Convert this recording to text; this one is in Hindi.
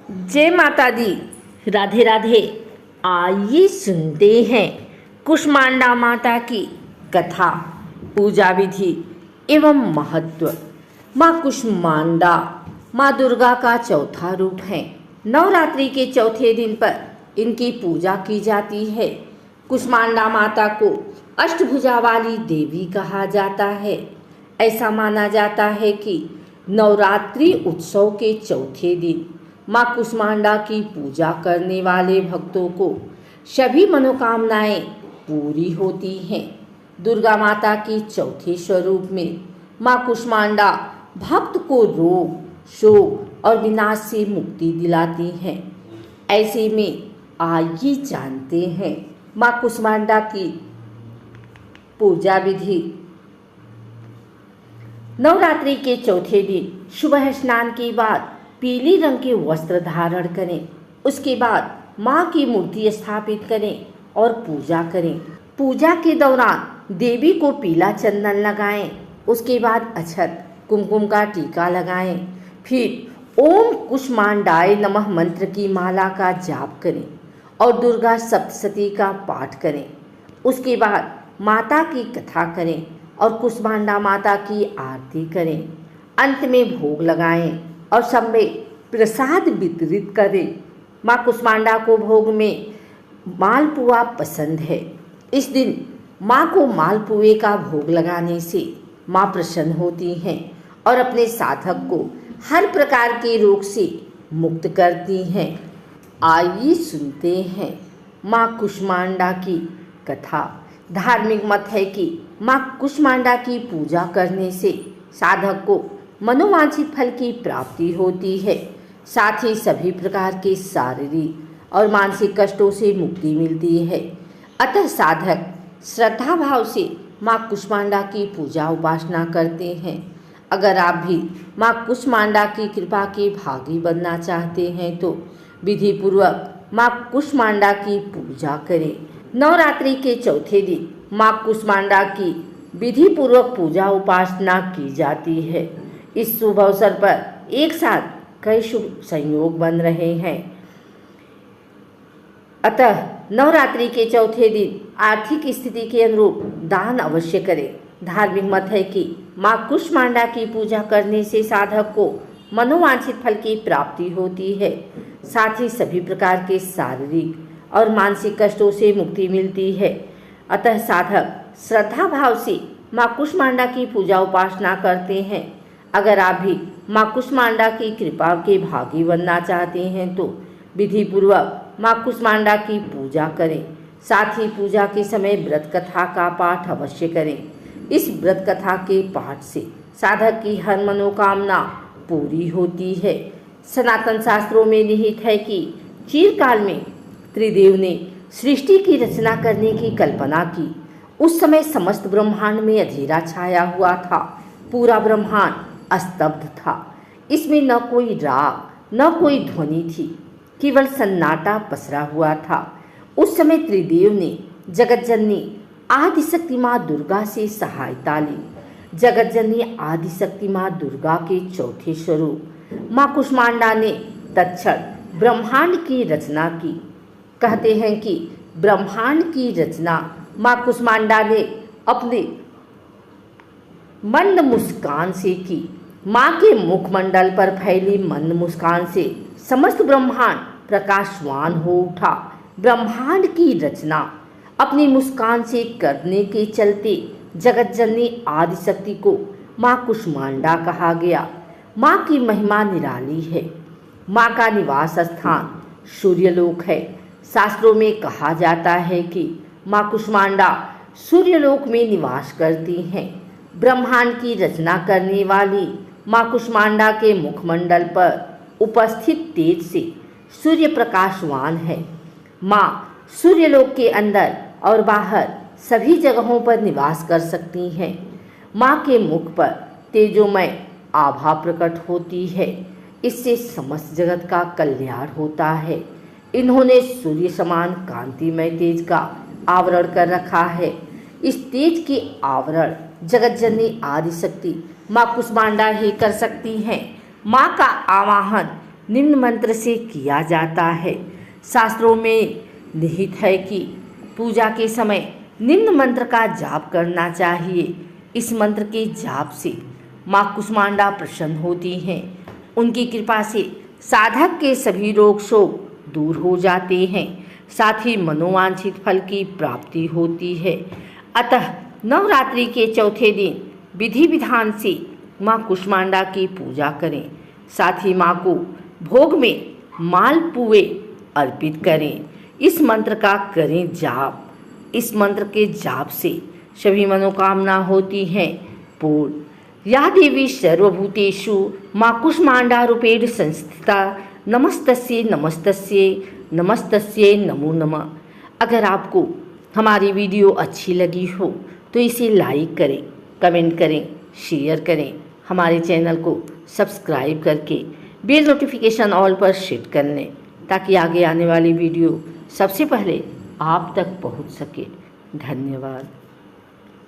जय माता दी, राधे राधे। आइए सुनते हैं कुष्मांडा माता की कथा, पूजा विधि एवं महत्व। माँ कुष्मांडा माँ दुर्गा का चौथा रूप है। नवरात्रि के चौथे दिन पर इनकी पूजा की जाती है। कुष्मांडा माता को अष्टभुजा वाली देवी कहा जाता है। ऐसा माना जाता है कि नवरात्रि उत्सव के चौथे दिन माँ कुष्मांडा की पूजा करने वाले भक्तों को सभी मनोकामनाएं पूरी होती हैं। दुर्गा माता की चौथे स्वरूप में माँ कुष्मांडा भक्त को रोग, शोक और विनाश से मुक्ति दिलाती हैं। ऐसे में आइए जानते हैं माँ कुष्मांडा की पूजा विधि। नवरात्रि के चौथे दिन सुबह स्नान के बाद पीले रंग के वस्त्र धारण करें। उसके बाद माँ की मूर्ति स्थापित करें और पूजा करें। पूजा के दौरान देवी को पीला चंदन लगाएं। उसके बाद अक्षत कुमकुम का टीका लगाएं। फिर ओम कुष्मांडाय नमः मंत्र की माला का जाप करें और दुर्गा सप्तशती का पाठ करें। उसके बाद माता की कथा करें और कुष्मांडा माता की आरती करें। अंत में भोग लगाएं और सब में प्रसाद वितरित करें। माँ कुष्मांडा को भोग में मालपुआ पसंद है। इस दिन माँ को मालपुए का भोग लगाने से माँ प्रसन्न होती हैं और अपने साधक को हर प्रकार के रोग से मुक्त करती हैं। आइए सुनते हैं माँ कुष्मांडा की कथा। धार्मिक मत है कि माँ कुष्मांडा की पूजा करने से साधक को मनोवांछित फल की प्राप्ति होती है। साथ ही सभी प्रकार के शारीरिक और मानसिक कष्टों से मुक्ति मिलती है। अतः साधक श्रद्धा भाव से माँ कुष्मांडा की पूजा उपासना करते हैं। अगर आप भी माँ कुष्मांडा की कृपा के भागी बनना चाहते हैं तो विधि पूर्वक माँ कुष्मांडा की पूजा करें। नवरात्रि के चौथे दिन माँ कुष्मांडा की विधि पूर्वक पूजा उपासना की जाती है। इस शुभ अवसर पर एक साथ कई शुभ संयोग बन रहे हैं। अतः नवरात्रि के चौथे दिन आर्थिक स्थिति के अनुरूप दान अवश्य करें। धार्मिक मत है कि माँ कुष्मांडा की पूजा करने से साधक को मनोवांछित फल की प्राप्ति होती है। साथ ही सभी प्रकार के शारीरिक और मानसिक कष्टों से मुक्ति मिलती है। अतः साधक श्रद्धा भाव से माँ कुष्मांडा की पूजा उपासना करते हैं। अगर आप भी माँ कुष्मांडा की कृपा के भागी बनना चाहते हैं तो विधि पूर्वक माँ कुष्मांडा की पूजा करें। साथ ही पूजा के समय व्रत कथा का पाठ अवश्य करें। इस व्रत कथा के पाठ से साधक की हर मनोकामना पूरी होती है। सनातन शास्त्रों में निहित है कि चिरकाल में त्रिदेव ने सृष्टि की रचना करने की कल्पना की। उस समय समस्त ब्रह्मांड में अंधेरा छाया हुआ था। पूरा ब्रह्मांड स्तब्ध था। इसमें न कोई राग न कोई ध्वनि थी, केवल सन्नाटा पसरा हुआ था। उस समय त्रिदेव ने जगतजननी आदिशक्ति माँ दुर्गा से सहायता ली। जगतजननी आदिशक्ति माँ दुर्गा के चौथे स्वरूप माँ कुष्मांडा ने तत्क्षण ब्रह्मांड की रचना की। कहते हैं कि ब्रह्मांड की रचना माँ कुष्मांडा ने अपने मंद मुस्कान से की। माँ के मुखमंडल पर फैली मंद मुस्कान से समस्त ब्रह्मांड प्रकाशवान हो उठा। ब्रह्मांड की रचना अपनी मुस्कान से करने के चलते जगतजननी आदिशक्ति को माँ कुष्मांडा कहा गया। माँ की महिमा निराली है। माँ का निवास स्थान सूर्यलोक है। शास्त्रों में कहा जाता है कि माँ कुष्मांडा सूर्यलोक में निवास करती हैं। ब्रह्मांड की रचना करने वाली माँ कुष्मांडा के मुखमंडल पर उपस्थित तेज से सूर्य प्रकाशवान है। माँ सूर्यलोक के अंदर और बाहर सभी जगहों पर निवास कर सकती हैं। माँ के मुख पर तेजोमय आभा प्रकट होती है। इससे समस्त जगत का कल्याण होता है। इन्होंने सूर्य समान कांतिमय तेज का आवरण कर रखा है। इस तेज के आवरण जगतजननी आदिशक्ति माँ कुष्मांडा ही कर सकती हैं। माँ का आवाहन निम्न मंत्र से किया जाता है। शास्त्रों में निहित है कि पूजा के समय निम्न मंत्र का जाप करना चाहिए। इस मंत्र के जाप से माँ कुष्मांडा प्रसन्न होती हैं। उनकी कृपा से साधक के सभी रोग शोक दूर हो जाते हैं, साथ ही मनोवांछित फल की प्राप्ति होती है। अतः नवरात्रि के चौथे दिन विधि विधान से माँ कुष्मांडा की पूजा करें। साथ ही माँ को भोग में मालपुए अर्पित करें। इस मंत्र का करें जाप। इस मंत्र के जाप से सभी मनोकामना होती हैं पूर्ण। या देवी सर्वभूतेषु माँ कुष्मांडा रूपेण संस्थिता नमस्तस्यै नमस्तस्यै नमस्तस्यै नमो नमः। अगर आपको हमारी वीडियो अच्छी लगी हो तो इसे लाइक करें, कमेंट करें, शेयर करें। हमारे चैनल को सब्सक्राइब करके बेल नोटिफिकेशन ऑल पर सेट कर लें, ताकि आगे आने वाली वीडियो सबसे पहले आप तक पहुंच सके। धन्यवाद।